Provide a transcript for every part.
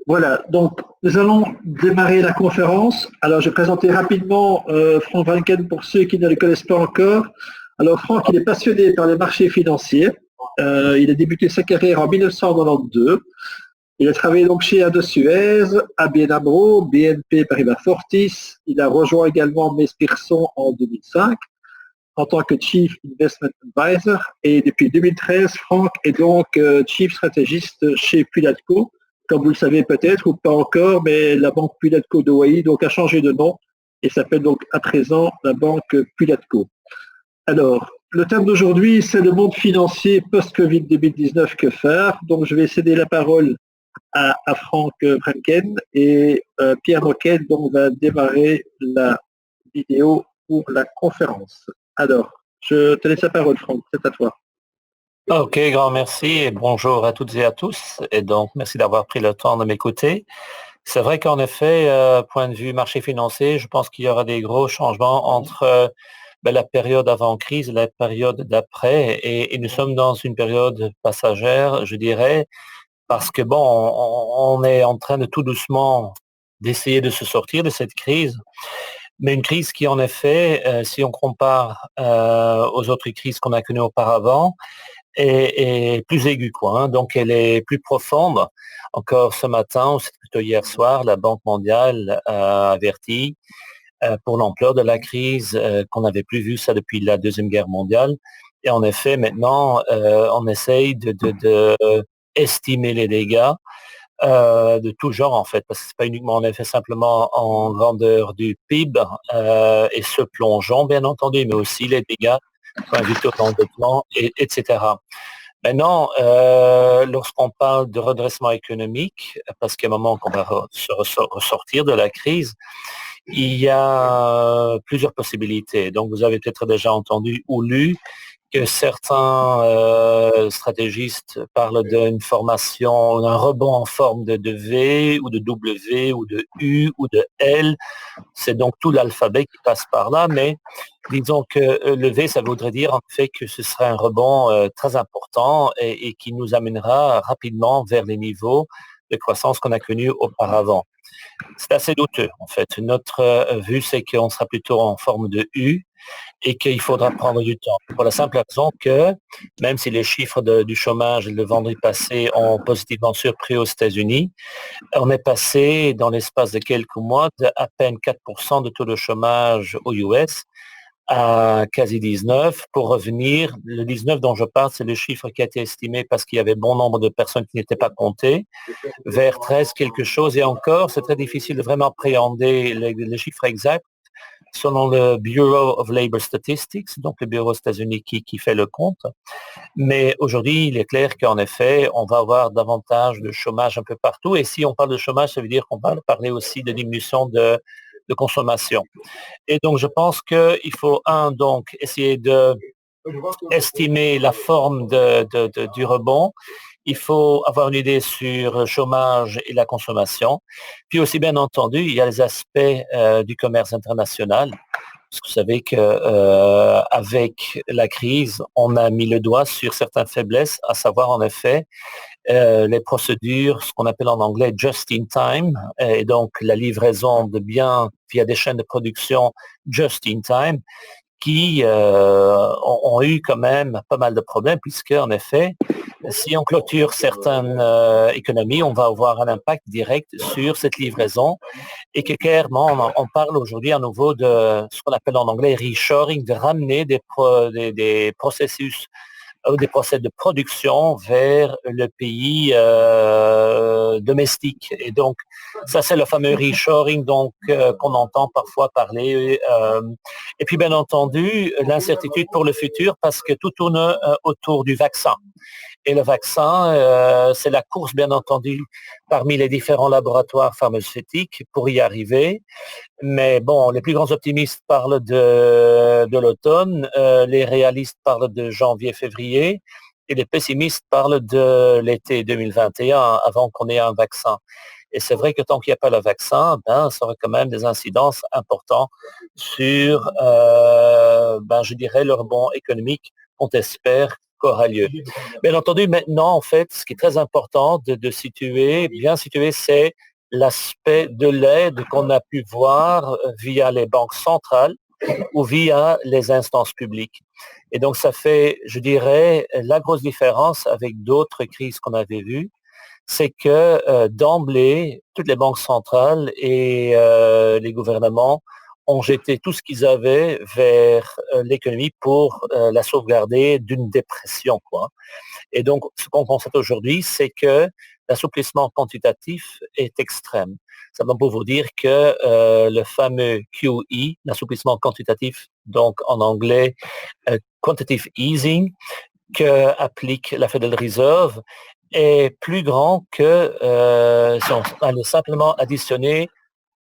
Voilà, donc nous allons démarrer la conférence. Alors, je vais présenter rapidement Frank Vrancken pour ceux qui ne le connaissent pas encore. Alors, Frank, il est passionné par les marchés financiers. Il a débuté sa carrière en 1992. Il a travaillé donc chez Inde Suez, ABN AMRO, BNP Paribas Fortis. Il a rejoint également Mees Pierson en 2005 en tant que Chief Investment Advisor. Et depuis 2013, Frank est donc Chief Stratégiste chez Pulatco. Comme vous le savez peut-être ou pas encore, mais la banque Pulatco d'Hawaï donc a changé de nom et s'appelle donc à présent la banque Pulatco. Alors, le thème d'aujourd'hui, c'est le monde financier post-Covid 2019, que faire? Donc, je vais céder la parole à Frank Vrancken et Pierre Moquet donc va démarrer la vidéo pour la conférence. Alors, je te laisse la parole, Franck, c'est à toi. Ok, grand merci et bonjour à toutes et à tous. Et donc, merci d'avoir pris le temps de m'écouter. C'est vrai qu'en effet, point de vue marché financier, je pense qu'il y aura des gros changements entre la période avant-crise et la période d'après. Et nous sommes dans une période passagère, je dirais, parce que bon, on est en train de tout doucement d'essayer de se sortir de cette crise. Mais une crise qui, en effet, si on compare aux autres crises qu'on a connues auparavant, est plus aiguë, quoi, hein. Donc, elle est plus profonde. Encore ce matin, ou c'est plutôt hier soir, la Banque mondiale a averti pour l'ampleur de la crise qu'on n'avait plus vu ça depuis la Deuxième Guerre mondiale. Et en effet, maintenant, on essaye de estimer les dégâts de tout genre, en fait, parce que c'est pas uniquement en effet simplement en grandeur du PIB et ce plongeon, bien entendu, mais aussi les dégâts point de vue taux d'endettement, etc. Maintenant, lorsqu'on parle de redressement économique, parce qu'à un moment qu'on va ressortir de la crise, il y a plusieurs possibilités. Donc, vous avez peut-être déjà entendu ou lu que certains stratégistes parlent d'une formation, d'un rebond en forme de V ou de W ou de U ou de L. C'est donc tout l'alphabet qui passe par là, mais disons que le V, ça voudrait dire en fait que ce serait un rebond très important et qui nous amènera rapidement vers les niveaux de croissance qu'on a connus auparavant. C'est assez douteux en fait. Notre vue, c'est qu'on sera plutôt en forme de U et qu'il faudra prendre du temps. Pour la simple raison que même si les chiffres du chômage le vendredi passé ont positivement surpris aux États-Unis, on est passé dans l'espace de quelques mois de à peine 4% de taux de chômage aux US à quasi 19 pour revenir. Le 19 dont je parle, c'est le chiffre qui a été estimé parce qu'il y avait bon nombre de personnes qui n'étaient pas comptées, vers 13 quelque chose. Et encore, c'est très difficile de vraiment appréhender les chiffres exacts selon le Bureau of Labor Statistics, donc le bureau aux États-Unis qui fait le compte. Mais aujourd'hui, il est clair qu'en effet, on va avoir davantage de chômage un peu partout. Et si on parle de chômage, ça veut dire qu'on va parler aussi de diminution de consommation. Et donc, je pense qu'il faut, donc, essayer de estimer la forme du rebond. Il faut avoir une idée sur le chômage et la consommation. Puis aussi, bien entendu, il y a les aspects du commerce international. Parce que vous savez qu'avec la crise, on a mis le doigt sur certaines faiblesses, à savoir en effet les procédures, ce qu'on appelle en anglais just in time, et donc la livraison de biens via des chaînes de production just in time, qui ont eu quand même pas mal de problèmes, puisque en effet, si on clôture certaines économies, on va avoir un impact direct sur cette livraison et que clairement, on parle aujourd'hui à nouveau de ce qu'on appelle en anglais reshoring, de ramener des processus ou des procès de production vers le pays domestique. Et donc, ça, c'est le fameux reshoring donc qu'on entend parfois parler. Et puis, bien entendu, l'incertitude pour le futur parce que tout tourne autour du vaccin. Et le vaccin, c'est la course, bien entendu, parmi les différents laboratoires pharmaceutiques pour y arriver. Mais bon, les plus grands optimistes parlent de l'automne, les réalistes parlent de janvier-février, et les pessimistes parlent de l'été 2021 avant qu'on ait un vaccin. Et c'est vrai que tant qu'il n'y a pas le vaccin, ça aurait quand même des incidences importantes sur, je dirais, le rebond économique qu'on espère aura lieu. Bien entendu, maintenant, en fait, ce qui est très important de situer, bien situer, c'est l'aspect de l'aide qu'on a pu voir via les banques centrales ou via les instances publiques. Et donc, ça fait, je dirais, la grosse différence avec d'autres crises qu'on avait vues, c'est que d'emblée, toutes les banques centrales et les gouvernements ont jeté tout ce qu'ils avaient vers l'économie pour la sauvegarder d'une dépression, quoi. Et donc, ce qu'on constate aujourd'hui, c'est que l'assouplissement quantitatif est extrême. Ça va pour vous dire que le fameux QE, l'assouplissement quantitatif, donc en anglais, quantitative easing, que applique la Federal Reserve, est plus grand que si on allait simplement additionner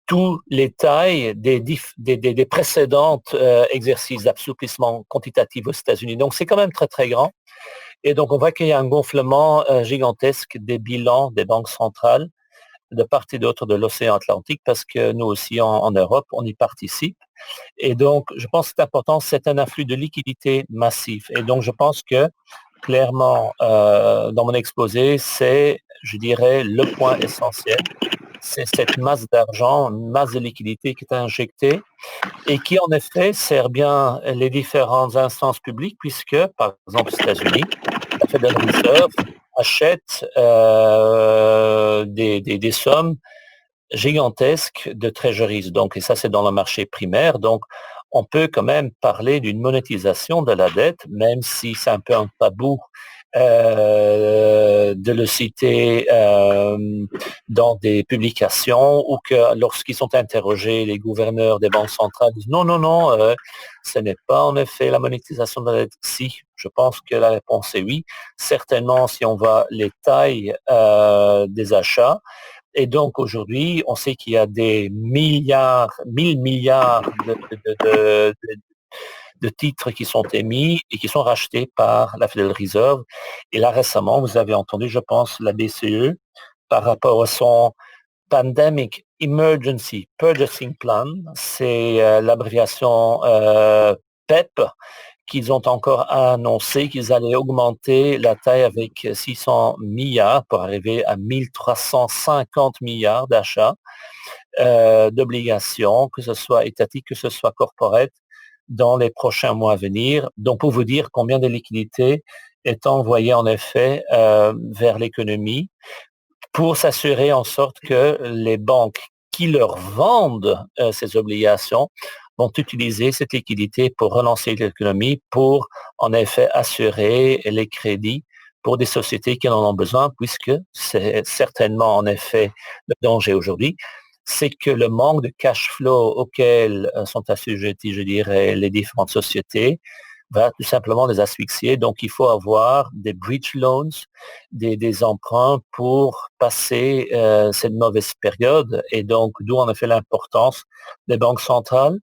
tous les tailles des précédentes exercices d'assouplissement quantitatif aux États-Unis. Donc, c'est quand même très, très grand. Et donc, on voit qu'il y a un gonflement gigantesque des bilans des banques centrales de part et d'autre de l'océan Atlantique, parce que nous aussi, en Europe, on y participe. Et donc, je pense que c'est important, c'est un afflux de liquidités massif. Et donc, je pense que, clairement, dans mon exposé, c'est, je dirais, le point essentiel. C'est cette masse d'argent, une masse de liquidités qui est injectée et qui, en effet, sert bien les différentes instances publiques, puisque, par exemple, aux États-Unis, la Federal Reserve achète des sommes gigantesques de treasuries. Donc, et ça, c'est dans le marché primaire. Donc, on peut quand même parler d'une monétisation de la dette, même si c'est un peu un tabou de le citer dans des publications ou que lorsqu'ils sont interrogés, les gouverneurs des banques centrales disent non, non, non, ce n'est pas en effet la monétisation de la dette. Si, je pense que la réponse est oui. Certainement, si on voit les tailles des achats, et donc aujourd'hui, on sait qu'il y a des milliards, 1000 milliards de titres qui sont émis et qui sont rachetés par la Federal Reserve. Et là, récemment, vous avez entendu, je pense, la BCE par rapport à son Pandemic Emergency Purchasing Plan, c'est l'abréviation PEP, qu'ils ont encore annoncé qu'ils allaient augmenter la taille avec 600 milliards pour arriver à 1350 milliards d'achats d'obligations, que ce soit étatique, que ce soit corporate, dans les prochains mois à venir. Donc, pour vous dire combien de liquidités est envoyée en effet vers l'économie pour s'assurer en sorte que les banques qui leur vendent ces obligations vont utiliser cette liquidité pour relancer l'économie, pour en effet assurer les crédits pour des sociétés qui en ont besoin, puisque c'est certainement en effet le danger aujourd'hui, c'est que le manque de cash flow auquel sont assujettis, je dirais, les différentes sociétés, va tout simplement les asphyxier. Donc, il faut avoir des bridge loans, des emprunts pour passer cette mauvaise période. Et donc, d'où en effet l'importance des banques centrales.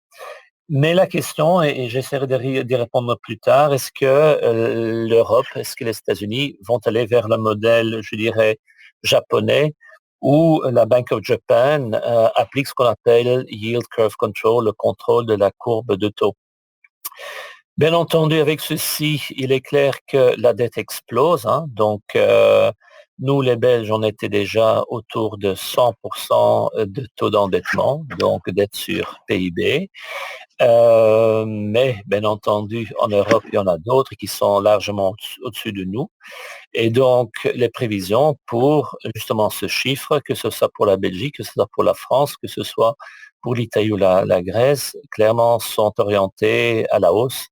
Mais la question, et j'essaierai d'y répondre plus tard, est-ce que l'Europe, est-ce que les États-Unis vont aller vers le modèle, je dirais, japonais, où la Bank of Japan applique ce qu'on appelle yield curve control, le contrôle de la courbe de taux. Bien entendu, avec ceci, il est clair que la dette explose. Hein. Donc, nous, les Belges, on était déjà autour de 100% de taux d'endettement, donc dette sur PIB. Mais, bien entendu, en Europe, il y en a d'autres qui sont largement au-dessus de nous. Et donc, les prévisions pour justement ce chiffre, que ce soit pour la Belgique, que ce soit pour la France, que ce soit pour l'Italie ou la Grèce, clairement sont orientées à la hausse.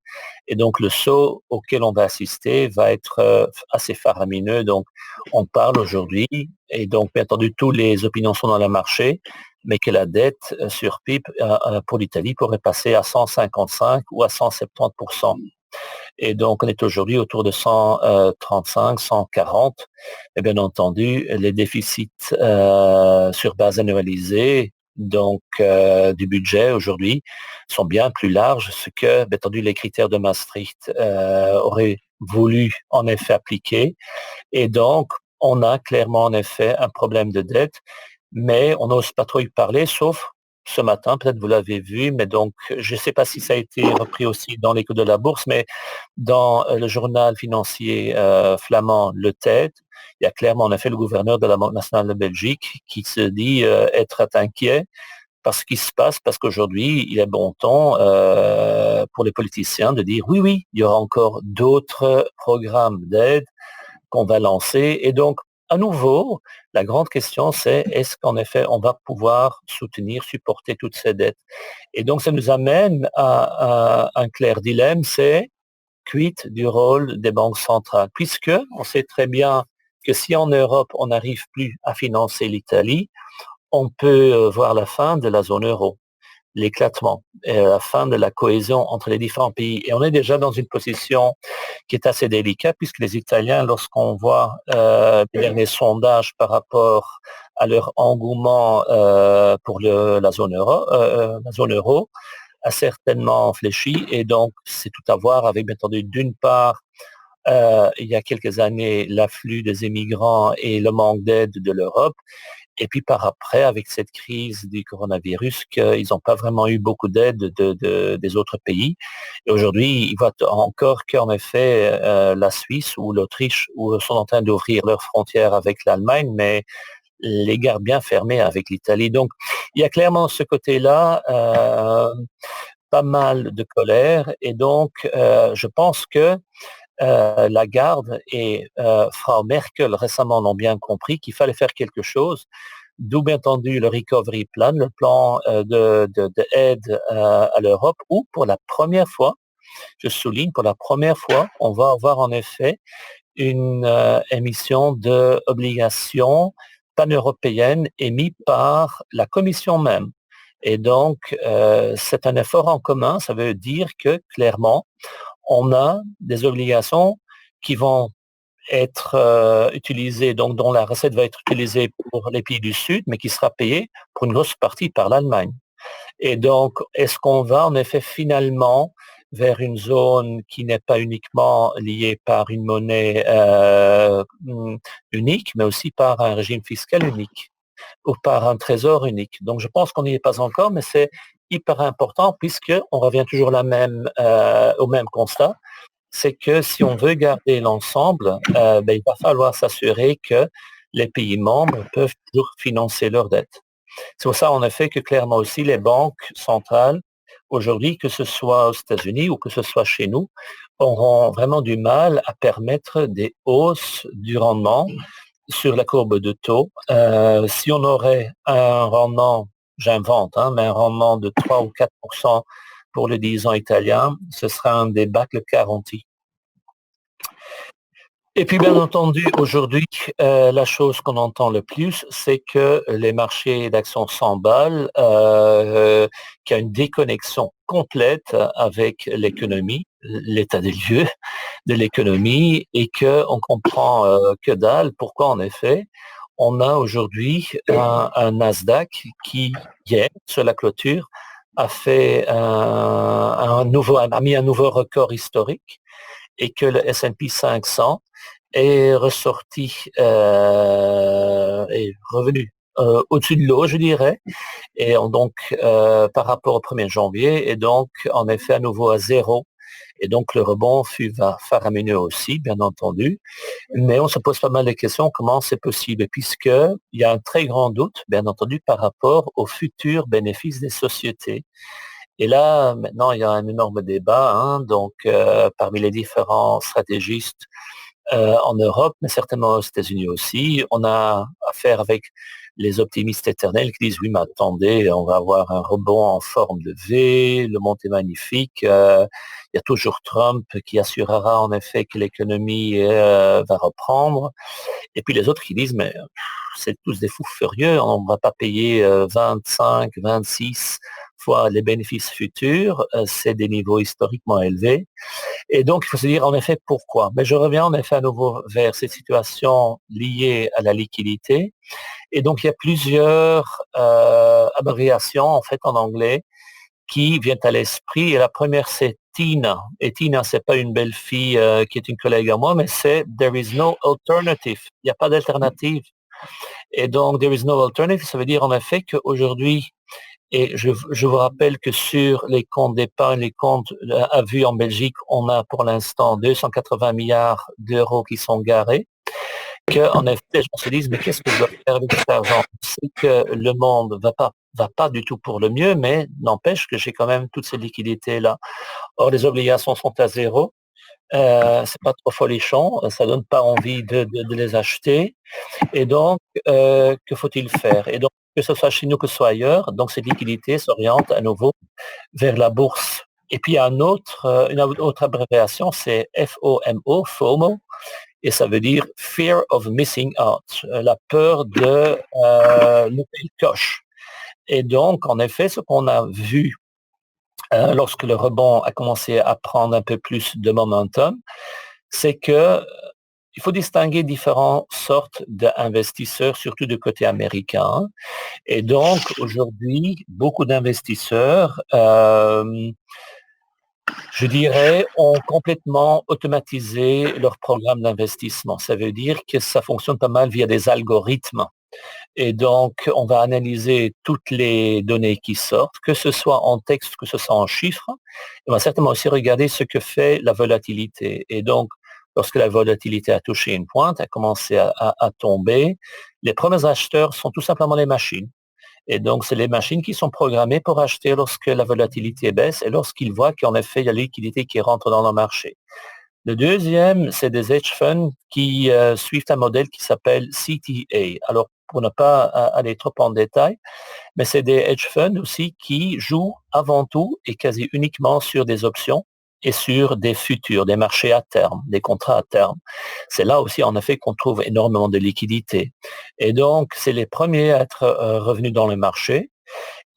Et donc, le saut auquel on va assister va être assez faramineux. Donc, on parle aujourd'hui, et donc, bien entendu, toutes les opinions sont dans le marché, mais que la dette sur PIB pour l'Italie pourrait passer à 155 ou à 170%. Et donc, on est aujourd'hui autour de 135, 140. Et bien entendu, les déficits sur base annualisée, donc du budget aujourd'hui, sont bien plus larges, ce que, bien entendu, les critères de Maastricht auraient voulu en effet appliquer. Et donc, on a clairement en effet un problème de dette, mais on n'ose pas trop y parler, sauf ce matin, peut-être vous l'avez vu, mais donc je ne sais pas si ça a été repris aussi dans l'écho de la bourse, mais dans le journal financier flamand Le Tête, il y a clairement en effet le gouverneur de la Banque nationale de Belgique qui se dit être inquiet par ce qui se passe, parce qu'aujourd'hui, il est bon temps pour les politiciens de dire oui, oui, il y aura encore d'autres programmes d'aide qu'on va lancer. Et donc, à nouveau, la grande question, c'est est-ce qu'en effet, on va pouvoir soutenir, supporter toutes ces dettes? Et donc, ça nous amène à un clair dilemme, c'est quid du rôle des banques centrales? Puisque on sait très bien que si en Europe, on n'arrive plus à financer l'Italie, on peut voir la fin de la zone euro, l'éclatement, la fin de la cohésion entre les différents pays. Et on est déjà dans une position qui est assez délicate, puisque les Italiens, lorsqu'on voit les derniers sondages par rapport à leur engouement pour la zone euro, a certainement fléchi. Et donc, c'est tout à voir avec, bien entendu, d'une part, il y a quelques années, l'afflux des immigrants et le manque d'aide de l'Europe. Et puis par après, avec cette crise du coronavirus, qu'ils n'ont pas vraiment eu beaucoup d'aide des autres pays. Et aujourd'hui, ils voient encore qu'en effet, la Suisse ou l'Autriche sont en train d'ouvrir leurs frontières avec l'Allemagne, mais les gardent bien fermées avec l'Italie. Donc, il y a clairement ce côté-là, pas mal de colère. Et donc, je pense que Lagarde et Frau Merkel récemment l'ont bien compris qu'il fallait faire quelque chose, d'où bien entendu le Recovery Plan, le plan de aide à l'Europe, où pour la première fois, je souligne, pour la première fois, on va avoir en effet une émission d'obligations pan-européennes émises par la Commission même. Et donc, c'est un effort en commun, ça veut dire que clairement, on a des obligations qui vont être utilisées, donc dont la recette va être utilisée pour les pays du Sud, mais qui sera payée pour une grosse partie par l'Allemagne. Et donc, est-ce qu'on va en effet finalement vers une zone qui n'est pas uniquement liée par une monnaie unique, mais aussi par un régime fiscal unique ou par un trésor unique? Donc, je pense qu'on n'y est pas encore, mais c'est hyper important puisqu'on revient toujours au même constat, c'est que si on veut garder l'ensemble, il va falloir s'assurer que les pays membres peuvent toujours financer leurs dettes. C'est pour ça, en effet, que clairement aussi les banques centrales, aujourd'hui, que ce soit aux États-Unis ou que ce soit chez nous, auront vraiment du mal à permettre des hausses du rendement sur la courbe de taux. Si on aurait un rendement, j'invente, mais un rendement de 3 ou 4 pour le 10 ans italien, ce sera un débâcle garanti. Et puis, bien entendu, aujourd'hui, la chose qu'on entend le plus, c'est que les marchés d'actions s'emballent, qu'il y a une déconnexion complète avec l'économie, l'état des lieux de l'économie, et qu'on comprend que dalle. Pourquoi, en effet, on a aujourd'hui un Nasdaq qui, hier, sur la clôture, a mis un nouveau record historique, et que le S&P 500 est ressorti, est revenu au-dessus de l'eau, je dirais, et donc par rapport au 1er janvier, et donc en effet à nouveau à zéro. Et donc le rebond fut faramineux aussi, bien entendu, mais on se pose pas mal de questions, comment c'est possible, puisqu'il y a un très grand doute, bien entendu, par rapport aux futurs bénéfices des sociétés. Et là, maintenant, il y a un énorme débat, donc parmi les différents stratégistes en Europe, mais certainement aux États-Unis aussi. On a affaire avec les optimistes éternels qui disent oui, mais attendez, on va avoir un rebond en forme de V, le monde est magnifique. Il y a toujours Trump qui assurera en effet que l'économie va reprendre. Et puis les autres qui disent mais c'est tous des fous furieux, on ne va pas payer 25, 26 fois les bénéfices futurs, c'est des niveaux historiquement élevés. Et donc, il faut se dire en effet pourquoi. Mais je reviens en effet à nouveau vers ces situations liées à la liquidité. Et donc, il y a plusieurs abréviations en fait en anglais qui viennent à l'esprit. Et la première, c'est Tina. Et Tina, c'est pas une belle fille qui est une collègue à moi, mais c'est There is no alternative. Il n'y a pas d'alternative. Et donc, there is no alternative, ça veut dire en effet qu'aujourd'hui, Et je vous rappelle que sur les comptes d'épargne, les comptes à vue en Belgique, on a pour l'instant 280 milliards d'euros qui sont garés. Qu'en effet, les gens se disent, mais qu'est-ce que je dois faire avec cet argent? C'est que le monde va pas du tout pour le mieux, mais n'empêche que j'ai quand même toutes ces liquidités-là. Or, les obligations sont à zéro. C'est pas trop folichon, ça donne pas envie de les acheter. Et donc, que faut-il faire? Et donc, que ce soit chez nous, que ce soit ailleurs, donc cette liquidité s'oriente à nouveau vers la bourse. Et puis, il y a une autre abréviation, c'est FOMO, FOMO, et ça veut dire Fear of Missing Out, la peur de louper le coche. Et donc, en effet, ce qu'on a vu lorsque le rebond a commencé à prendre un peu plus de momentum, c'est que il faut distinguer différentes sortes d'investisseurs, surtout du côté américain. Et donc, aujourd'hui, beaucoup d'investisseurs, je dirais, ont complètement automatisé leur programme d'investissement. Ça veut dire que ça fonctionne pas mal via des algorithmes. Et donc, on va analyser toutes les données qui sortent, que ce soit en texte, que ce soit en chiffres. On va certainement aussi regarder ce que fait la volatilité. Et donc, lorsque la volatilité a touché une pointe, a commencé à tomber, les premiers acheteurs sont tout simplement les machines. Et donc, c'est les machines qui sont programmées pour acheter lorsque la volatilité baisse et lorsqu'ils voient qu'en effet, il y a la liquidité qui rentre dans le marché. Le deuxième, c'est des hedge funds qui suivent un modèle qui s'appelle CTA. Alors, pour ne pas aller trop en détail, mais c'est des hedge funds aussi qui jouent avant tout et quasi uniquement sur des options et sur des futurs, des marchés à terme, des contrats à terme. C'est là aussi, en effet, qu'on trouve énormément de liquidités. Et donc, c'est les premiers à être revenus dans le marché.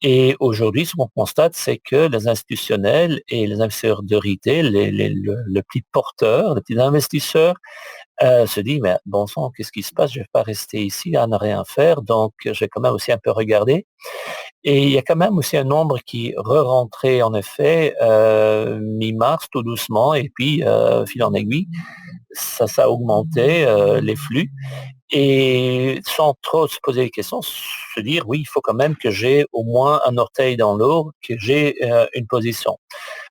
Et aujourd'hui, ce qu'on constate, c'est que les institutionnels et les investisseurs de retail, le petit porteur, les petits investisseurs, se disent, mais bon sang, qu'est-ce qui se passe? Je ne vais pas rester ici à ne rien faire. Donc, je vais quand même aussi un peu regarder. Et il y a quand même aussi un nombre qui re-rentrait, en effet, mi-mars, tout doucement. Et puis, fil en aiguille, ça a augmenté les flux. Et sans trop se poser des questions, se dire, oui, il faut quand même que j'ai au moins un orteil dans l'eau, que j'ai une position.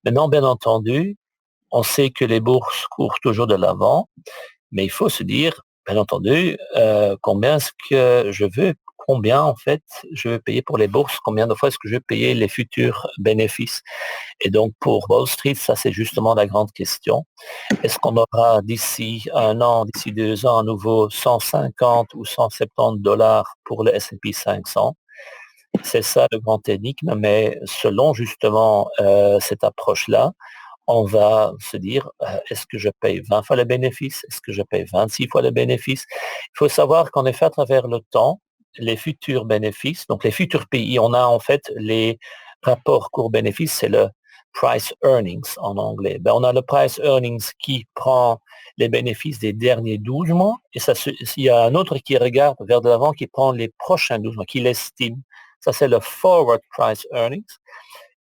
Maintenant, bien entendu, on sait que les bourses courent toujours de l'avant, mais il faut se dire, bien entendu, combien est-ce que je veux, combien en fait je veux payer pour les bourses, combien de fois est-ce que je veux payer les futurs bénéfices. Et donc pour Wall Street, ça c'est justement la grande question. Est-ce qu'on aura d'ici un an, d'ici 2 ans, à nouveau 150 ou 170 dollars pour le S&P 500? C'est ça le grand énigme, mais selon justement cette approche-là, on va se dire, est-ce que je paye 20 fois le bénéfice? Est-ce que je paye 26 fois le bénéfice? Il faut savoir qu'en effet, à travers le temps, les futurs bénéfices, donc les futurs pays, on a en fait les rapports cours-bénéfice, c'est le price earnings en anglais. Ben, on a le price earnings qui prend les bénéfices des derniers 12 mois, et ça, il y a un autre qui regarde vers de l'avant qui prend les prochains 12 mois, qui l'estime. Ça, c'est le forward price earnings.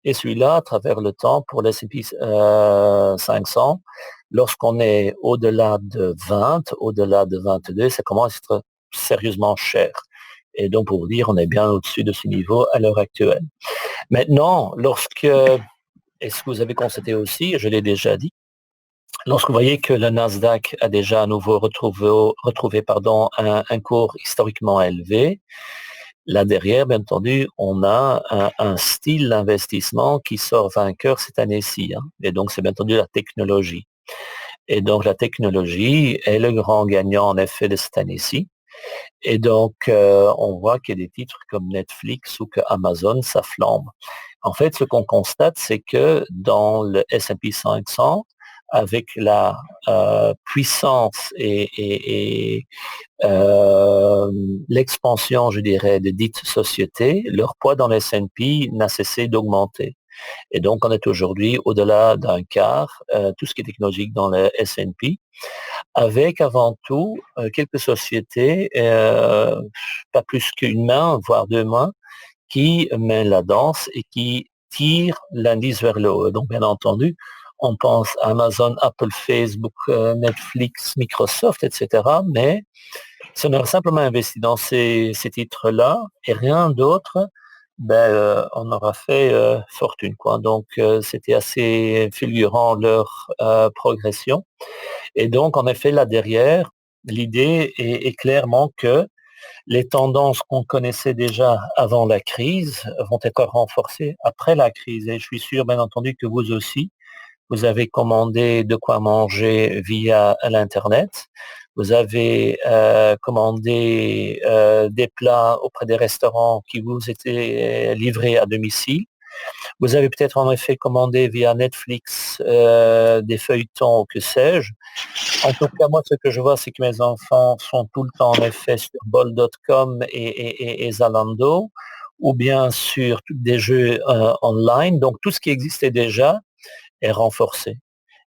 Et celui-là, à travers le temps, pour l'S&P 500, lorsqu'on est au-delà de 20, au-delà de 22, ça commence à être sérieusement cher. Et donc, pour vous dire, on est bien au-dessus de ce niveau à l'heure actuelle. Maintenant, est-ce que vous avez constaté aussi, je l'ai déjà dit, lorsque vous voyez que le Nasdaq a déjà à nouveau retrouvé un cours historiquement élevé, là derrière, bien entendu, on a un style d'investissement qui sort vainqueur cette année-ci. Hein. Et donc, c'est bien entendu la technologie. Et donc, la technologie est le grand gagnant, en effet, de cette année-ci. Et donc, on voit qu'il y a des titres comme Netflix ou que Amazon, ça flambe. En fait, ce qu'on constate, c'est que dans le S&P 500, avec la puissance et l'expansion, je dirais, de dites sociétés, leur poids dans le S&P n'a cessé d'augmenter. Et donc, on est aujourd'hui au-delà d'un quart, tout ce qui est technologique dans le S&P, avec avant tout quelques sociétés, pas plus qu'une main, voire 2 mains, qui mènent la danse et qui tirent l'indice vers le haut. Donc, bien entendu, on pense à Amazon, Apple, Facebook, Netflix, Microsoft, etc. Mais si on aurait simplement investi dans ces titres-là et rien d'autre, On aura fait fortune, quoi. Donc, c'était assez fulgurant leur progression. Et donc, en effet, là derrière, l'idée est clairement que les tendances qu'on connaissait déjà avant la crise vont être renforcées après la crise. Et je suis sûr, bien entendu, que vous aussi, vous avez commandé de quoi manger via l'Internet. Vous avez commandé des plats auprès des restaurants qui vous étaient livrés à domicile. Vous avez peut-être en effet commandé via Netflix des feuilletons, que sais-je. En tout cas, moi, ce que je vois, c'est que mes enfants sont tout le temps en effet sur bol.com et Zalando, ou bien sur des jeux online. Donc, tout ce qui existait déjà est renforcé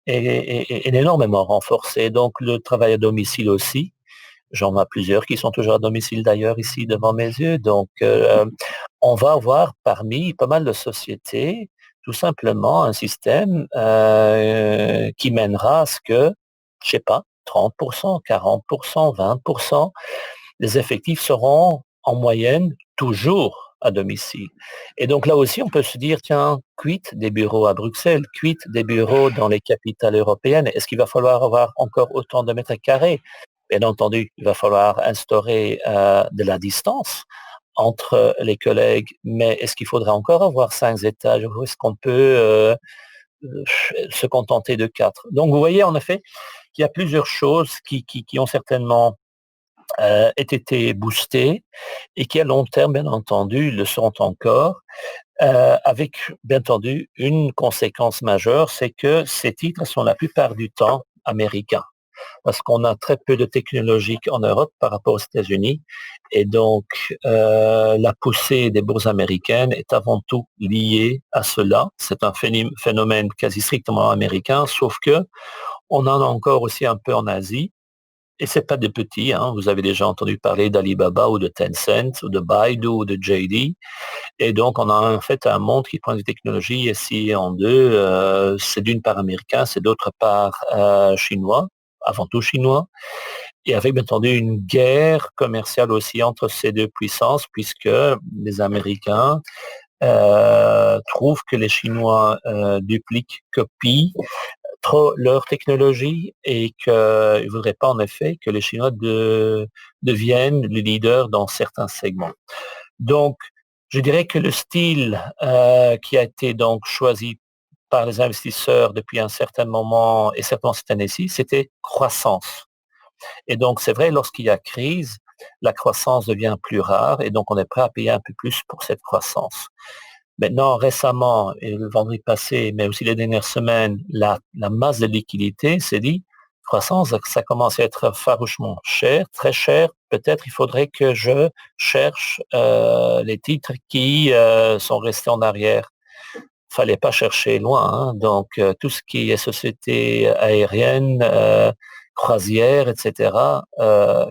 et énormément renforcé. Donc, le travail à domicile aussi. J'en ai plusieurs qui sont toujours à domicile d'ailleurs ici devant mes yeux. Donc, on va avoir parmi pas mal de sociétés tout simplement un système qui mènera à ce que, je sais pas, 30%, 40%, 20% des effectifs seront en moyenne toujours à domicile. Et donc là aussi, on peut se dire, tiens, quid des bureaux à Bruxelles, quid des bureaux dans les capitales européennes? Est-ce qu'il va falloir avoir encore autant de mètres carrés? Bien entendu, il va falloir instaurer de la distance entre les collègues, mais est-ce qu'il faudra encore avoir 5 étages ou est-ce qu'on peut se contenter de 4? Donc vous voyez en effet qu'il y a plusieurs choses qui ont certainement été boostées et qui à long terme, bien entendu, le seront encore, avec bien entendu une conséquence majeure, c'est que ces titres sont la plupart du temps américains parce qu'on a très peu de technologiques en Europe par rapport aux États-Unis. Et donc, la poussée des bourses américaines est avant tout liée à cela. C'est un phénomène quasi strictement américain, sauf que on en a encore aussi un peu en Asie. Et c'est pas des petits, hein. Vous avez déjà entendu parler d'Alibaba ou de Tencent ou de Baidu ou de JD. Et donc, on a en fait un monde qui prend des technologies ici en deux. C'est d'une part américain, c'est d'autre part chinois, avant tout chinois. Et avec bien entendu une guerre commerciale aussi entre ces deux puissances, puisque les Américains trouvent que les Chinois dupliquent, copient trop leur technologie et qu'ils ne voudraient pas en effet que les Chinois deviennent les leaders dans certains segments. Donc, je dirais que le style qui a été donc choisi par les investisseurs depuis un certain moment, et certainement cette année-ci, c'était croissance. Et donc, c'est vrai, lorsqu'il y a crise, la croissance devient plus rare et donc on est prêt à payer un peu plus pour cette croissance. Maintenant, récemment, et le vendredi passé, mais aussi les dernières semaines, la masse de liquidité s'est dit, croissance, ça commence à être farouchement cher, très cher. Peut-être il faudrait que je cherche les titres qui sont restés en arrière. Fallait pas chercher loin, hein. Donc, tout ce qui est société aérienne, croisière, etc.,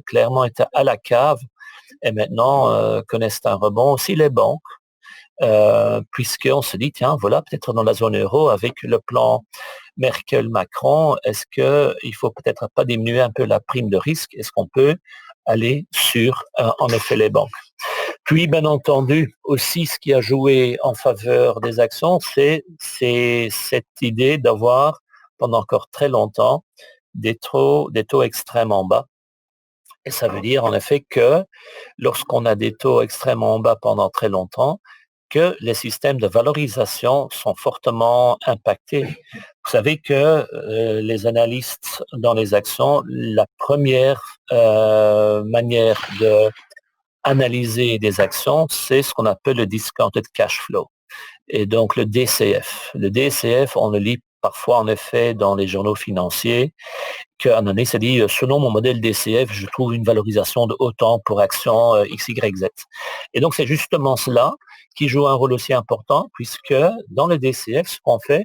clairement était à la cave et maintenant connaissent un rebond. Aussi les banques puisqu'on se dit, tiens, voilà, peut-être dans la zone euro, avec le plan Merkel-Macron, est-ce qu'il ne faut peut-être pas diminuer un peu la prime de risque? Est-ce qu'on peut aller sur, en effet, les banques? Puis, bien entendu, aussi, ce qui a joué en faveur des actions, c'est cette idée d'avoir, pendant encore très longtemps, des taux extrêmement bas. Et ça veut dire, en effet, que lorsqu'on a des taux extrêmement bas pendant très longtemps, que les systèmes de valorisation sont fortement impactés. Vous savez que les analystes dans les actions, la première manière de analyser des actions, c'est ce qu'on appelle le discounted cash flow. Et donc le DCF. Le DCF, on le lit parfois en effet dans les journaux financiers, qu'un année s'est dit, selon mon modèle DCF, je trouve une valorisation de autant pour action XYZ. Et donc c'est justement cela qui joue un rôle aussi important, puisque dans le DCF, ce qu'on fait,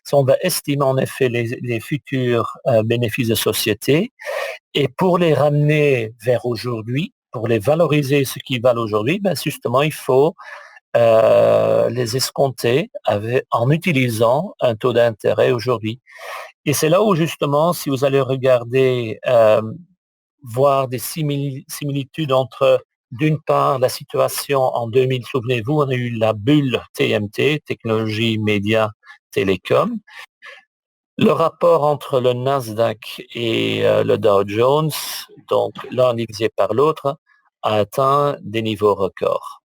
c'est qu'on va estimer en effet les futurs bénéfices de société, et pour les ramener vers aujourd'hui, pour les valoriser ce qu'ils valent aujourd'hui, ben justement, il faut les escompter en utilisant un taux d'intérêt aujourd'hui. Et c'est là où justement, si vous allez regarder, voir des similitudes entre d'une part, la situation en 2000, souvenez-vous, on a eu la bulle TMT, technologie, médias, télécom. Le rapport entre le Nasdaq et le Dow Jones, donc l'un divisé par l'autre, a atteint des niveaux records,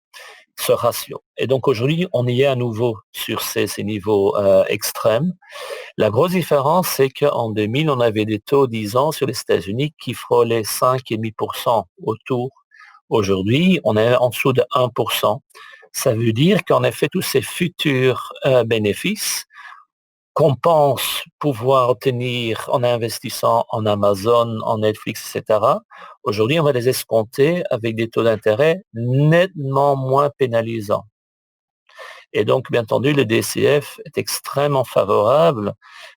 ce ratio. Et donc aujourd'hui, on y est à nouveau sur ces niveaux extrêmes. La grosse différence, c'est qu'en 2000, on avait des taux 10 ans sur les États-Unis qui frôlaient 5,5% autour. Aujourd'hui, on est en dessous de 1%. Ça veut dire qu'en effet, tous ces futurs bénéfices qu'on pense pouvoir obtenir en investissant en Amazon, en Netflix, etc., aujourd'hui, on va les escompter avec des taux d'intérêt nettement moins pénalisants. Et donc, bien entendu, le DCF est extrêmement favorable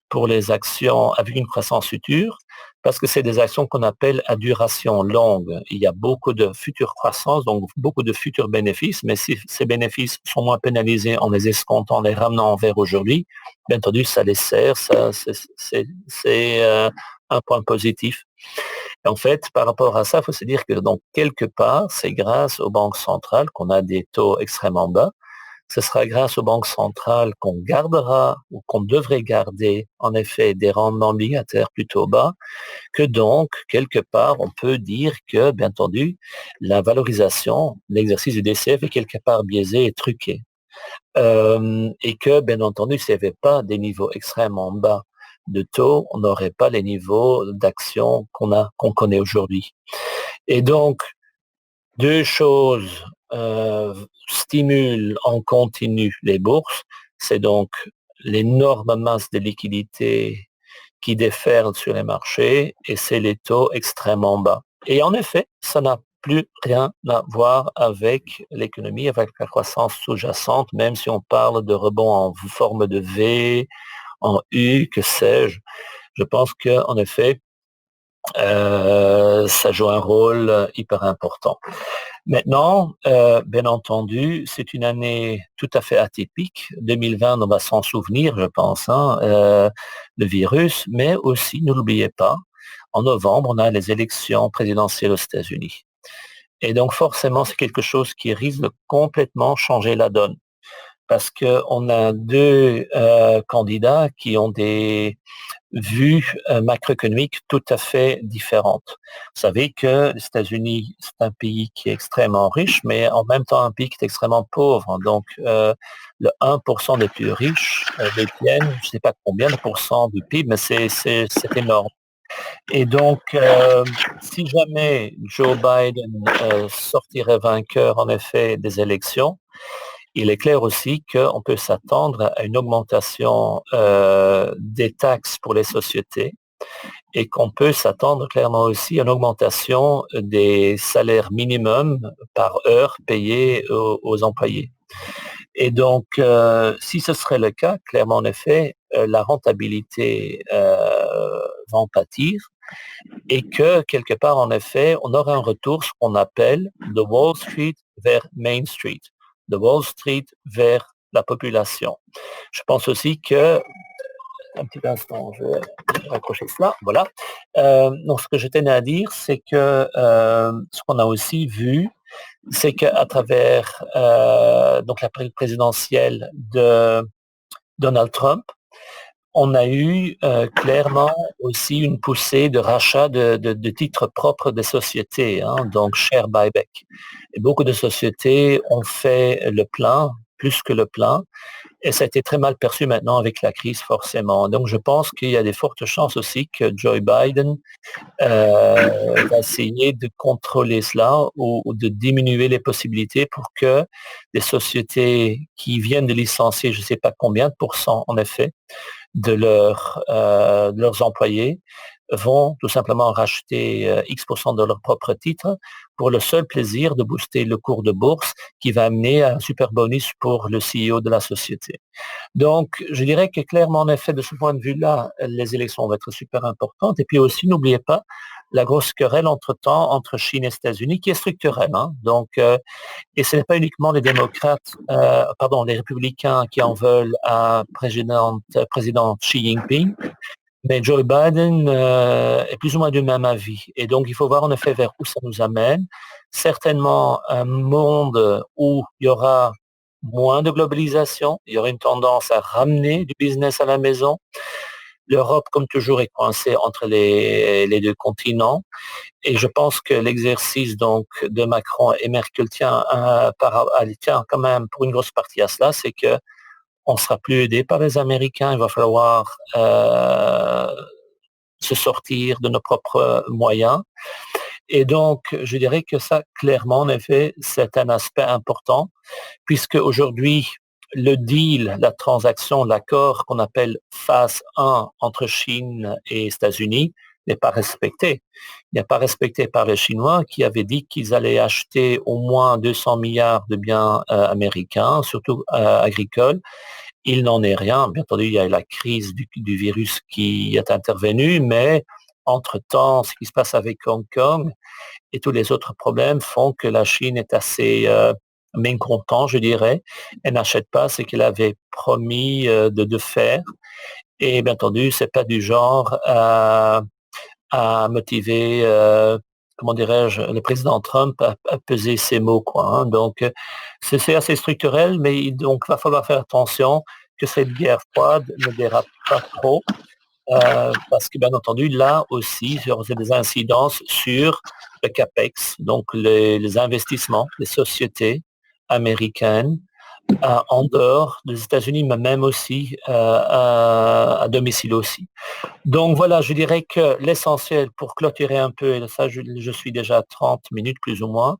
pour les actions avec une croissance future, parce que c'est des actions qu'on appelle à duration longue. Il y a beaucoup de futures croissances, donc beaucoup de futurs bénéfices, mais si ces bénéfices sont moins pénalisés en les escomptant, en les ramenant vers aujourd'hui, bien entendu, ça les sert, ça, c'est un point positif. Et en fait, par rapport à ça, il faut se dire que donc, quelque part, c'est grâce aux banques centrales qu'on a des taux extrêmement bas. Ce sera grâce aux banques centrales qu'on gardera ou qu'on devrait garder en effet des rendements obligataires plutôt bas, que donc, quelque part, on peut dire que, bien entendu, la valorisation, l'exercice du DCF est quelque part biaisé et truqué. Et que, bien entendu, s'il n'y avait pas des niveaux extrêmement bas de taux, on n'aurait pas les niveaux d'action qu'on connaît aujourd'hui. Et donc, deux choses stimulent en continu les bourses. C'est donc l'énorme masse de liquidités qui déferlent sur les marchés et c'est les taux extrêmement bas. Et en effet, ça n'a plus rien à voir avec l'économie, avec la croissance sous-jacente, même si on parle de rebond en forme de V, en U, que sais-je. Je pense qu'en effet, ça joue un rôle hyper important. Maintenant, bien entendu, c'est une année tout à fait atypique. 2020, on va s'en souvenir, je pense, le virus, mais aussi, ne l'oubliez pas, en novembre, on a les élections présidentielles aux États-Unis. Et donc, forcément, c'est quelque chose qui risque de complètement changer la donne. Parce qu'on a deux candidats qui ont des vues macroéconomiques tout à fait différentes. Vous savez que les États-Unis, c'est un pays qui est extrêmement riche, mais en même temps un pays qui est extrêmement pauvre. Donc, le 1% des plus riches détiennent, je ne sais pas combien de pourcents du PIB, mais c'est énorme. Et donc, si jamais Joe Biden sortirait vainqueur, en effet, des élections, il est clair aussi qu'on peut s'attendre à une augmentation des taxes pour les sociétés et qu'on peut s'attendre clairement aussi à une augmentation des salaires minimums par heure payés aux employés. Et donc, si ce serait le cas, clairement en effet, la rentabilité va en pâtir et que quelque part en effet, on aura un retour, ce qu'on appelle de Wall Street vers Main Street, de Wall Street vers la population. Je pense aussi que, un petit instant, je vais raccrocher cela, voilà. Donc ce que je tenais à dire, c'est que ce qu'on a aussi vu, c'est qu'à travers donc la présidentielle de Donald Trump, on a eu clairement aussi une poussée de rachat de titres propres des sociétés, donc share buyback. Et beaucoup de sociétés ont fait le plein, plus que le plein, et ça a été très mal perçu maintenant avec la crise forcément. Donc je pense qu'il y a des fortes chances aussi que Joe Biden va essayer de contrôler cela ou de diminuer les possibilités pour que des sociétés qui viennent de licencier, je ne sais pas combien de pourcents en effet, de leurs employés vont tout simplement racheter X% de leurs propres titres pour le seul plaisir de booster le cours de bourse qui va amener à un super bonus pour le CEO de la société. Donc, je dirais que clairement, en effet, de ce point de vue-là, les élections vont être super importantes. Et puis aussi, n'oubliez pas la grosse querelle entre-temps entre Chine et États-Unis qui est structurelle. Donc, et ce n'est pas uniquement les démocrates, les républicains qui en veulent à président Xi Jinping, Mais Joe Biden est plus ou moins du même avis. Et donc, il faut voir en effet vers où ça nous amène. Certainement un monde où il y aura moins de globalisation, il y aura une tendance à ramener du business à la maison. L'Europe, comme toujours, est coincée entre les deux continents. Et je pense que l'exercice donc de Macron et Merkel tient quand même pour une grosse partie à cela, c'est que on sera plus aidé par les Américains. Il va falloir se sortir de nos propres moyens. Et donc, je dirais que ça, clairement, en effet, c'est un aspect important, puisque aujourd'hui, le deal, la transaction, l'accord qu'on appelle phase 1 entre Chine et États-Unis n'est pas respecté. Il n'est pas respecté par les Chinois qui avaient dit qu'ils allaient acheter au moins 200 milliards de biens américains, surtout agricoles. Il n'en est rien. Bien entendu, il y a la crise du virus qui est intervenue, mais entre-temps, ce qui se passe avec Hong Kong et tous les autres problèmes font que la Chine est assez mécontent, je dirais. Elle n'achète pas ce qu'elle avait promis de faire. Et bien entendu, c'est pas du genre à motiver, comment dirais-je, le président Trump à peser ses mots, quoi. Hein. Donc, c'est assez structurel, mais donc va falloir faire attention que cette guerre froide ne dérape pas trop, parce que bien entendu, là aussi, il y aura des incidences sur le CAPEX, donc les investissements des sociétés américaines en dehors des États-Unis, mais même aussi à domicile aussi. Donc voilà, je dirais que l'essentiel pour clôturer un peu, et ça je suis déjà à 30 minutes plus ou moins,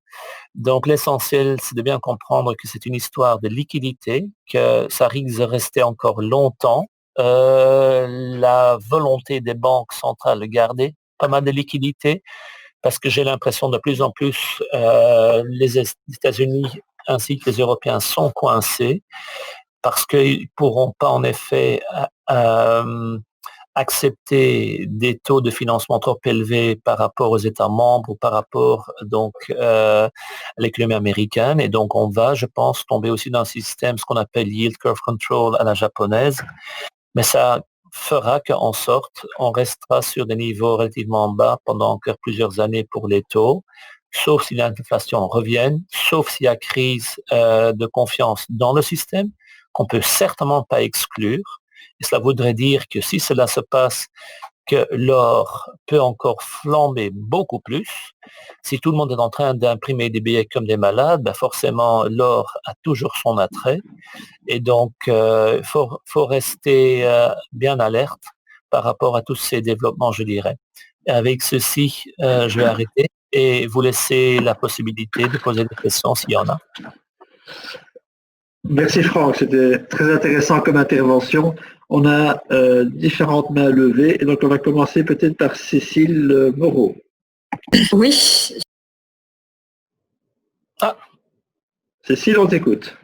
donc l'essentiel c'est de bien comprendre que c'est une histoire de liquidité, que ça risque de rester encore longtemps. La volonté des banques centrales de garder pas mal de liquidités, parce que j'ai l'impression de plus en plus les États-Unis ainsi que les Européens sont coincés parce qu'ils ne pourront pas en effet accepter des taux de financement trop élevés par rapport aux États membres ou par rapport donc à l'économie américaine. Et donc on va, je pense, tomber aussi dans un système, ce qu'on appelle yield curve control à la japonaise. Mais ça fera qu'en sorte, on restera sur des niveaux relativement bas pendant encore plusieurs années pour les taux, sauf si l'inflation revienne, sauf s'il y a crise de confiance dans le système, qu'on peut certainement pas exclure. Et cela voudrait dire que si cela se passe, que l'or peut encore flamber beaucoup plus. Si tout le monde est en train d'imprimer des billets comme des malades, ben forcément l'or a toujours son attrait. Et donc, faut rester bien alerte par rapport à tous ces développements, je dirais. Et avec ceci, je vais arrêter et vous laisser la possibilité de poser des questions s'il y en a. Merci Franck, c'était très intéressant comme intervention. On a différentes mains levées et donc on va commencer peut-être par Cécile Moreau. Oui. Ah. Cécile, on t'écoute.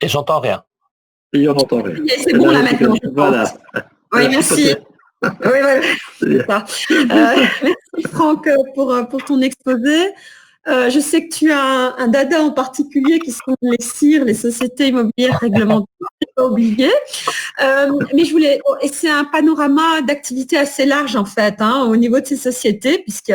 Et j'entends rien. Et on n'entend rien. C'est bon là maintenant. Voilà. Oui, merci. Oui, voilà. Merci Franck pour ton exposé. Je sais que tu as un dada en particulier qui sont les CIR, les sociétés immobilières réglementées, pas oublié. Mais je voulais, et c'est un panorama d'activités assez large en fait, hein, au niveau de ces sociétés, puisque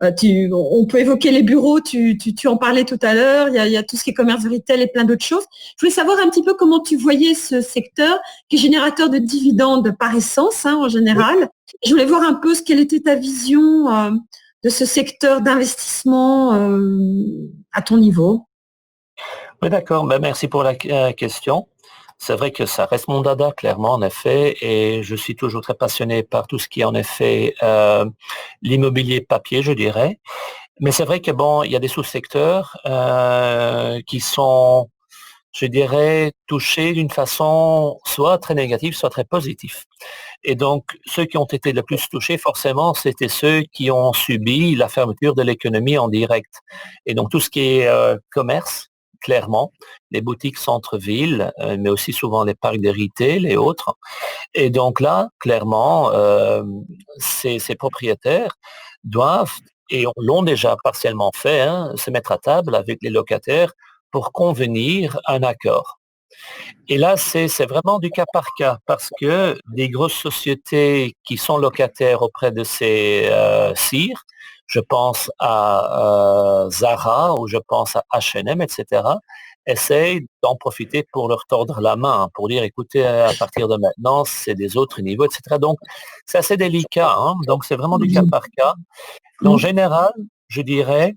on peut évoquer les bureaux, tu en parlais tout à l'heure, il y a tout ce qui est commerce de retail et plein d'autres choses. Je voulais savoir un petit peu comment tu voyais ce secteur qui est générateur de dividendes par essence, hein, en général. Je voulais voir un peu quelle était ta vision de ce secteur d'investissement à ton niveau. Oui, d'accord. Ben, merci pour la question. C'est vrai que ça reste mon dada, clairement, en effet, et je suis toujours très passionné par tout ce qui est, en effet, l'immobilier papier, je dirais. Mais c'est vrai que, bon, il y a des sous-secteurs qui sont, je dirais, touchés d'une façon soit très négative, soit très positive. Et donc, ceux qui ont été le plus touchés, forcément, c'était ceux qui ont subi la fermeture de l'économie en direct. Et donc, tout ce qui est commerce, clairement, les boutiques centre-ville, mais aussi souvent les parcs de retail et autres. Et donc là, clairement, ces propriétaires doivent, et l'ont déjà partiellement fait, hein, se mettre à table avec les locataires pour convenir un accord. Et là, c'est vraiment du cas par cas parce que des grosses sociétés qui sont locataires auprès de ces CIR, je pense à Zara ou je pense à H&M, etc., essayent d'en profiter pour leur tordre la main, pour dire, écoutez, à partir de maintenant, c'est des autres niveaux, etc. Donc, c'est assez délicat. Hein. Donc, c'est vraiment du cas par cas. En général, je dirais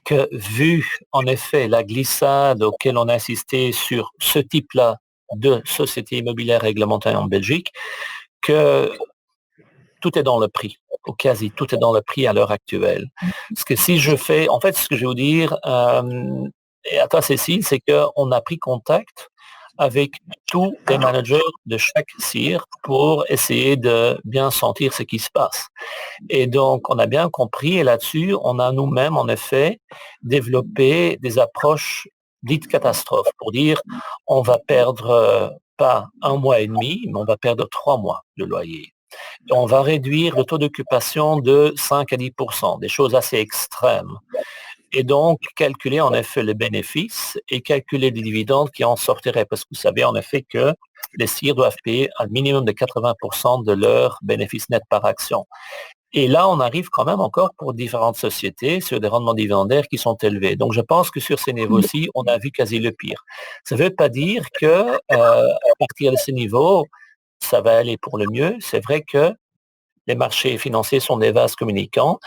que vu en effet la glissade auquel on a assisté sur ce type-là de société immobilière réglementée en Belgique, que tout est dans le prix, ou quasi tout est dans le prix à l'heure actuelle. Parce que si je fais, en fait, ce que je vais vous dire, et à toi Cécile, c'est qu'on a pris contact avec tous les managers de chaque CIR pour essayer de bien sentir ce qui se passe. Et donc, on a bien compris, et là-dessus, on a nous-mêmes, en effet, développé des approches dites catastrophes pour dire, on va perdre pas 1 mois et demi, mais on va perdre 3 mois de loyer. Et on va réduire le taux d'occupation de 5 à 10%, des choses assez extrêmes. Et donc, calculer en effet les bénéfices et calculer les dividendes qui en sortiraient. Parce que vous savez en effet que les CIR doivent payer un minimum de 80% de leurs bénéfices nets par action. Et là, on arrive quand même encore pour différentes sociétés sur des rendements dividendaires qui sont élevés. Donc, je pense que sur ces niveaux-ci, on a vu quasi le pire. Ça ne veut pas dire que à partir de ces niveaux, ça va aller pour le mieux. C'est vrai que les marchés financiers sont des vases communicants.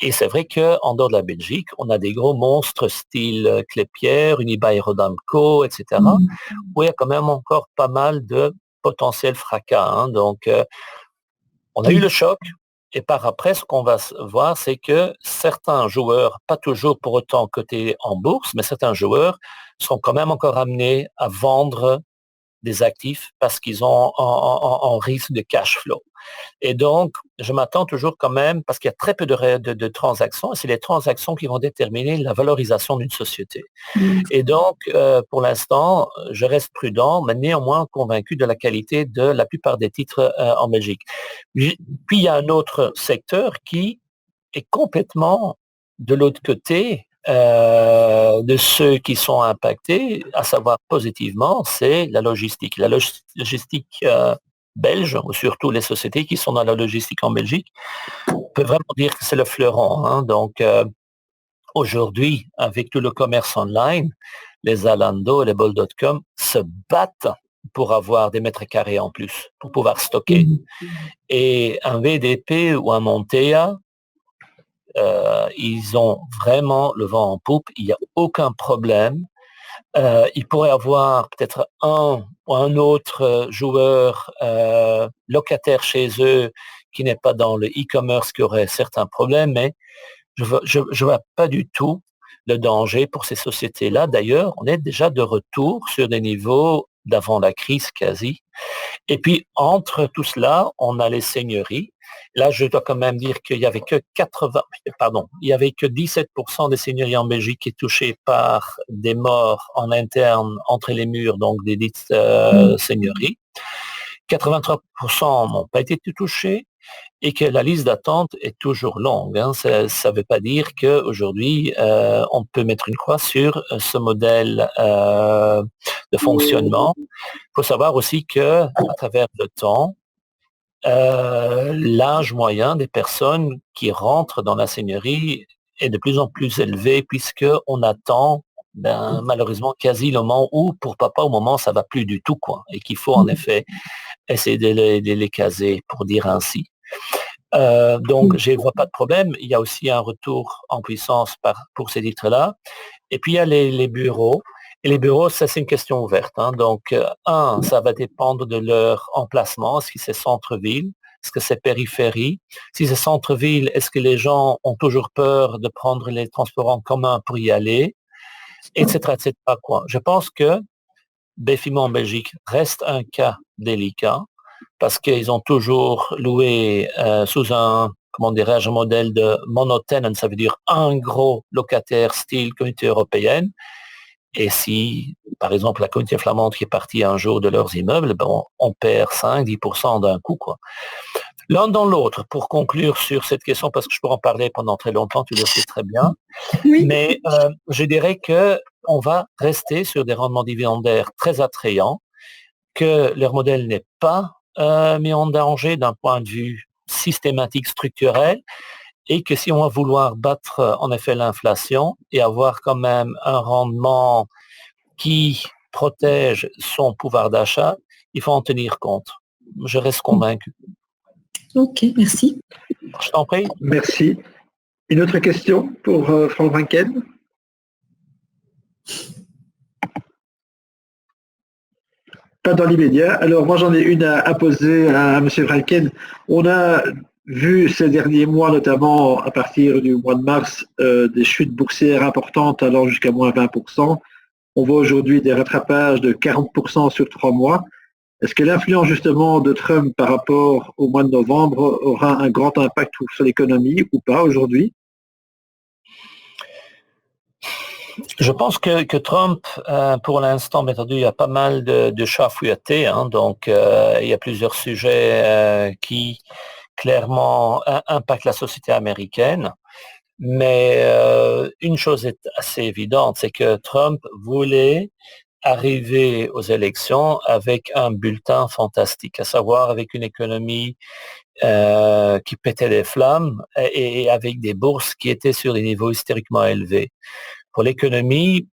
Et c'est vrai qu'en dehors de la Belgique, on a des gros monstres style Klépierre, Unibail-Rodamco, etc., où il y a quand même encore pas mal de potentiel fracas. Hein. Donc, on a eu le choc. Et par après, ce qu'on va voir, c'est que certains joueurs, pas toujours pour autant cotés en bourse, mais certains joueurs sont quand même encore amenés à vendre des actifs parce qu'ils ont en risque de cash flow. Et donc, je m'attends toujours quand même, parce qu'il y a très peu de transactions, et c'est les transactions qui vont déterminer la valorisation d'une société. Et donc, pour l'instant, je reste prudent, mais néanmoins convaincu de la qualité de la plupart des titres en Belgique. Puis, il y a un autre secteur qui est complètement de l'autre côté de ceux qui sont impactés, à savoir positivement, c'est la logistique. La logistique belge, ou surtout les sociétés qui sont dans la logistique en Belgique, on peut vraiment dire que c'est le fleuron. Hein. Donc, aujourd'hui, avec tout le commerce online, les Zalando et les Bol.com se battent pour avoir des mètres carrés en plus, pour pouvoir stocker. Et un VDP ou un Montea, ils ont vraiment le vent en poupe, il n'y a aucun problème. Il pourrait avoir peut-être un ou un autre joueur locataire chez eux qui n'est pas dans le e-commerce qui aurait certains problèmes, mais je ne vois pas du tout le danger pour ces sociétés-là. D'ailleurs, on est déjà de retour sur des niveaux d'avant la crise quasi. Et puis, entre tout cela, on a les seigneuries. Là, je dois quand même dire qu'il n'y avait que 17% des seigneuries en Belgique qui est touchées par des morts en interne entre les murs, donc des dites seigneuries. 83% n'ont pas été touchés et que la liste d'attente est toujours longue. Hein. Ça ne veut pas dire qu'aujourd'hui, on peut mettre une croix sur ce modèle de fonctionnement. Il faut savoir aussi que à travers le temps, l'âge moyen des personnes qui rentrent dans la seigneurie est de plus en plus élevé puisqu'on attend malheureusement quasi le moment où, pour papa, au moment ça va plus du tout, quoi, et qu'il faut en effet essayer de les caser, pour dire ainsi. Donc, je ne vois pas de problème. Il y a aussi un retour en puissance pour ces titres-là. Et puis, il y a les bureaux. Et les bureaux, ça, c'est une question ouverte. Hein. Donc, ça va dépendre de leur emplacement. Est-ce que c'est centre-ville? Est-ce que c'est périphérie? Si c'est centre-ville, est-ce que les gens ont toujours peur de prendre les transports en commun pour y aller? Etc., etc., quoi. Je pense que Befimo en Belgique reste un cas délicat parce qu'ils ont toujours loué sous un, comment dirais-je, un modèle de monotenant, ça veut dire un gros locataire style communauté européenne. Et si, par exemple, la communauté flamande qui est partie un jour de leurs immeubles, on perd 5-10% d'un coup, quoi. L'un dans l'autre, pour conclure sur cette question, parce que je pourrais en parler pendant très longtemps, tu le sais très bien, oui. Mais je dirais que on va rester sur des rendements dividendaires très attrayants, que leur modèle n'est pas mis en danger d'un point de vue systématique, structurel, et que si on va vouloir battre en effet l'inflation et avoir quand même un rendement qui protège son pouvoir d'achat, il faut en tenir compte. Je reste convaincu. Ok, merci. Je t'en prie. Merci. Une autre question pour Frank Vrancken? Pas dans l'immédiat. Alors moi j'en ai une à poser à M. Vrancken. On a vu ces derniers mois, notamment à partir du mois de mars, des chutes boursières importantes allant jusqu'à moins 20%. On voit aujourd'hui des rattrapages de 40% sur 3 mois. Est-ce que l'influence justement de Trump par rapport au mois de novembre aura un grand impact sur l'économie ou pas aujourd'hui? Je pense que Trump, pour l'instant, bien entendu, il y a pas mal de chats à fouetter, hein, donc il y a plusieurs sujets qui clairement impactent la société américaine. Mais une chose est assez évidente, c'est que Trump voulait arriver aux élections avec un bulletin fantastique, à savoir avec une économie qui pétait des flammes et avec des bourses qui étaient sur des niveaux historiquement élevés. Pour l'économie,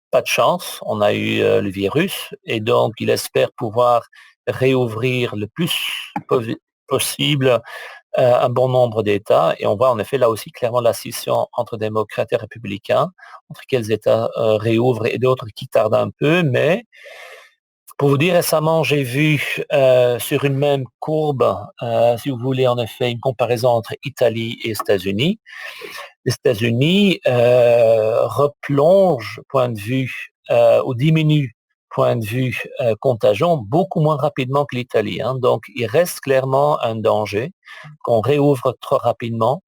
pas de chance, on a eu le virus et donc il espère pouvoir réouvrir le plus possible un bon nombre d'États et on voit en effet là aussi clairement la scission entre démocrates et républicains, entre quels États réouvrent et d'autres qui tardent un peu, mais pour vous dire, récemment, j'ai vu sur une même courbe, si vous voulez en effet une comparaison entre Italie et États-Unis. Les États-Unis replongent point de vue ou diminuent point de vue contagion beaucoup moins rapidement que l'Italie. Hein. Donc, il reste clairement un danger qu'on réouvre trop rapidement,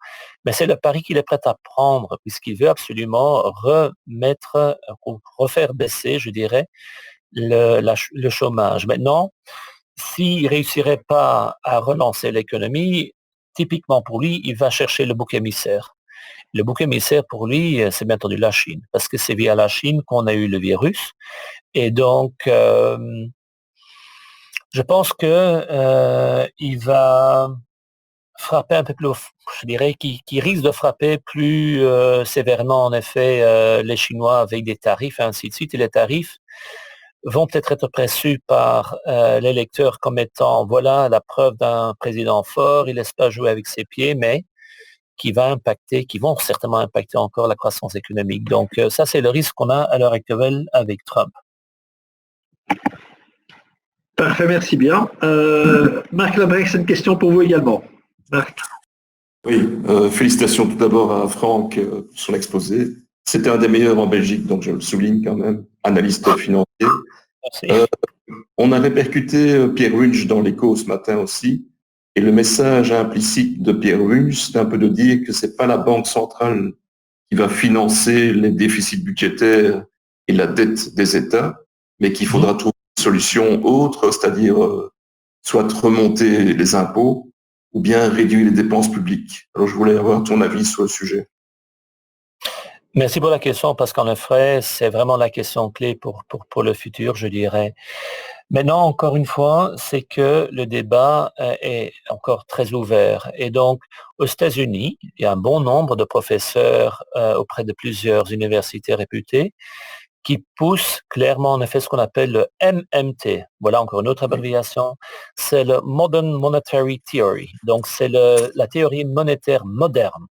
mais c'est le pari qu'il est prêt à prendre puisqu'il veut absolument remettre ou refaire baisser, je dirais, le chômage. Maintenant, s'il ne réussirait pas à relancer l'économie, typiquement pour lui, il va chercher le bouc émissaire. Le bouc émissaire pour lui, c'est bien entendu la Chine, parce que c'est via la Chine qu'on a eu le virus. Et donc, je pense que il va frapper un peu plus, je dirais, qui risque de frapper plus sévèrement, en effet, les Chinois avec des tarifs, et ainsi de suite. Et les tarifs vont peut-être être perçus par l'électeur comme étant, voilà, la preuve d'un président fort, il ne laisse pas jouer avec ses pieds, mais qui vont certainement impacter encore la croissance économique. Donc ça, c'est le risque qu'on a à l'heure actuelle avec Trump. Parfait, merci bien. Marc Labrecht, c'est une question pour vous également. Marc. Oui, félicitations tout d'abord à Franck pour son exposé. C'était un des meilleurs en Belgique, donc je le souligne quand même, analyste financier. On a répercuté Pierre Wunsch dans l'Écho ce matin aussi, et le message implicite de Pierre Wunsch, c'est un peu de dire que c'est pas la Banque centrale qui va financer les déficits budgétaires et la dette des États, mais qu'il faudra trouver une solution autre, c'est-à-dire soit remonter les impôts ou bien réduire les dépenses publiques. Alors je voulais avoir ton avis sur le sujet. Merci pour la question, parce qu'en effet, c'est vraiment la question clé pour le futur, je dirais. Maintenant, encore une fois, c'est que le débat est encore très ouvert. Et donc, aux États-Unis, il y a un bon nombre de professeurs auprès de plusieurs universités réputées qui poussent clairement, en effet, ce qu'on appelle le MMT. Voilà encore une autre abréviation. C'est le Modern Monetary Theory. Donc, c'est la théorie monétaire moderne,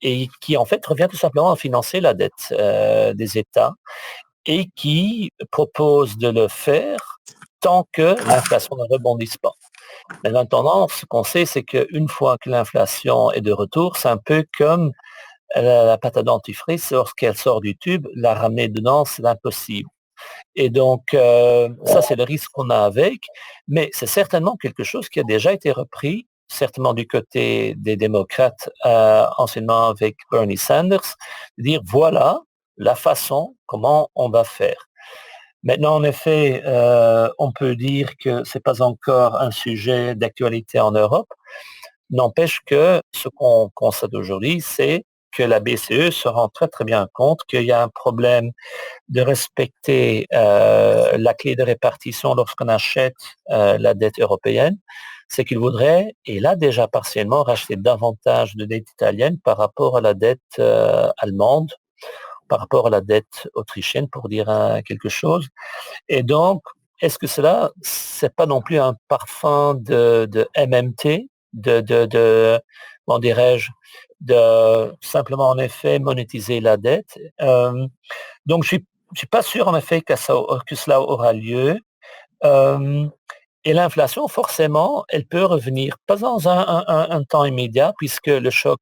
et qui en fait revient tout simplement à financer la dette des États et qui propose de le faire tant que l'inflation ne rebondisse pas. Mais maintenant, ce qu'on sait, c'est qu'une fois que l'inflation est de retour, c'est un peu comme la pâte à dentifrice, lorsqu'elle sort du tube, la ramener dedans, c'est impossible. Et donc, ça, c'est le risque qu'on a avec, mais c'est certainement quelque chose qui a déjà été repris, certainement du côté des démocrates, anciennement avec Bernie Sanders, de dire voilà la façon comment on va faire. Maintenant, en effet, on peut dire que ce n'est pas encore un sujet d'actualité en Europe. N'empêche que ce qu'on constate aujourd'hui, c'est que la BCE se rend très très bien compte qu'il y a un problème de respecter la clé de répartition lorsqu'on achète la dette européenne. C'est qu'il voudrait, et là déjà partiellement, racheter davantage de dette italienne par rapport à la dette allemande, par rapport à la dette autrichienne, pour dire quelque chose. Et donc, est-ce que cela, c'est pas non plus un parfum de MMT, comment dirais-je, de simplement en effet monétiser la dette. Donc, je suis pas sûr en effet que cela aura lieu. Et l'inflation, forcément, elle peut revenir, pas dans un temps immédiat, puisque le choc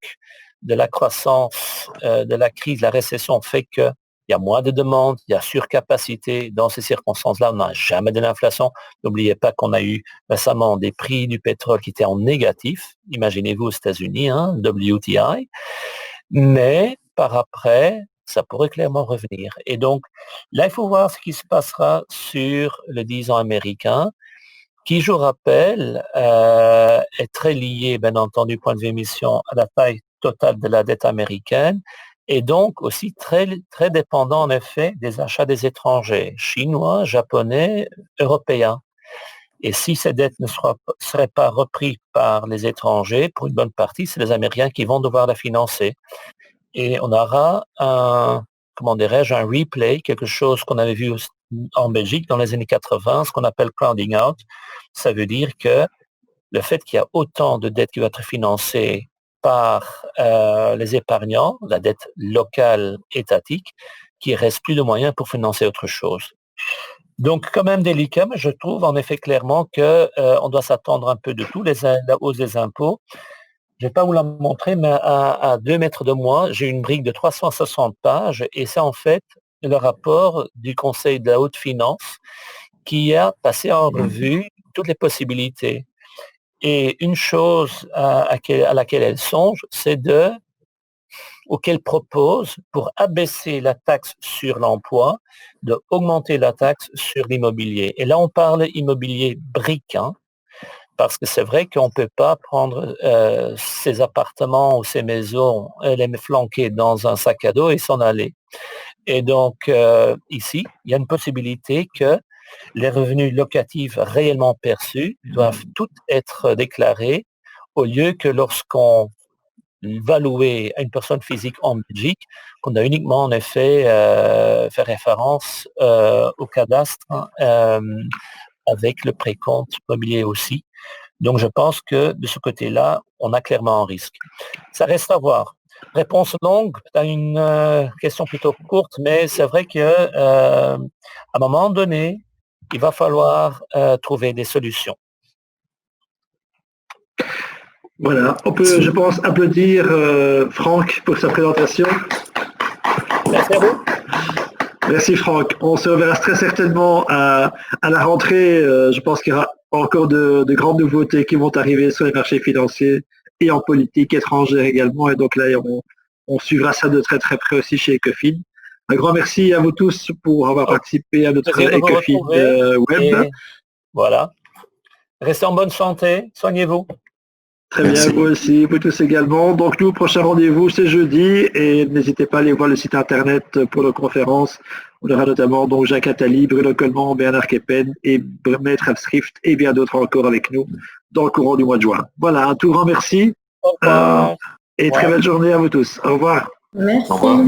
de la croissance, de la crise, de la récession fait qu'il y a moins de demandes, il y a surcapacité. Dans ces circonstances-là, on n'a jamais de l'inflation. N'oubliez pas qu'on a eu récemment des prix du pétrole qui étaient en négatif. Imaginez-vous aux États-Unis, WTI. Mais par après, ça pourrait clairement revenir. Et donc, là, il faut voir ce qui se passera sur le 10 ans américain, qui, je vous rappelle, est très lié, bien entendu, du point de vue émission, à la taille totale de la dette américaine, et donc aussi très, très dépendant, en effet, des achats des étrangers, chinois, japonais, européens. Et si ces dettes ne seraient pas reprises par les étrangers, pour une bonne partie, c'est les Américains qui vont devoir la financer. Et on aura un replay, quelque chose qu'on avait vu en Belgique dans les années 80, ce qu'on appelle crowding out. Ça veut dire que le fait qu'il y a autant de dettes qui vont être financées par les épargnants, la dette locale étatique, qu'il ne reste plus de moyens pour financer autre chose. Donc, quand même délicat, mais je trouve en effet clairement qu'on doit s'attendre un peu de tout, la hausse des impôts. Je ne vais pas vous la montrer, mais à 2 mètres de moi, j'ai une brique de 360 pages et c'est en fait le rapport du Conseil de la haute finance qui a passé en revue toutes les possibilités. Et une chose à laquelle elle songe, c'est ou qu'elle propose pour abaisser la taxe sur l'emploi, de augmenter la taxe sur l'immobilier. Et là, on parle immobilier brique, parce que c'est vrai qu'on ne peut pas prendre ces appartements ou ces maisons, les flanquer dans un sac à dos et s'en aller. Et donc, ici, il y a une possibilité que les revenus locatifs réellement perçus doivent tous être déclarés, au lieu que lorsqu'on va louer à une personne physique en Belgique, qu'on a uniquement en effet fait référence au cadastre avec le précompte immobilier aussi. Donc je pense que de ce côté-là, on a clairement un risque. Ça reste à voir. Réponse longue, tu as une question plutôt courte, mais c'est vrai qu'à un moment donné, il va falloir trouver des solutions. Voilà, on peut, je pense, applaudir Franck pour sa présentation. Merci à vous. Merci Franck. On se reverra très certainement à la rentrée. Je pense qu'il y aura encore de grandes nouveautés qui vont arriver sur les marchés financiers et en politique étrangère également. Et donc là, on suivra ça de très très près aussi chez Ecofin. Un grand merci à vous tous pour avoir participé à notre Ecofin web. Voilà. Restez en bonne santé. Soignez-vous. Très bien, vous aussi, vous tous également. Donc nous, prochain rendez-vous, c'est jeudi et n'hésitez pas à aller voir le site internet pour nos conférences. On aura notamment donc Jacques Attali, Bruno Coleman, Bernard Keppen et Maître Absrift et bien d'autres encore avec nous dans le courant du mois de juin. Voilà, un tout grand merci Au revoir. et très belle journée à vous tous. Au revoir. Merci. Au revoir.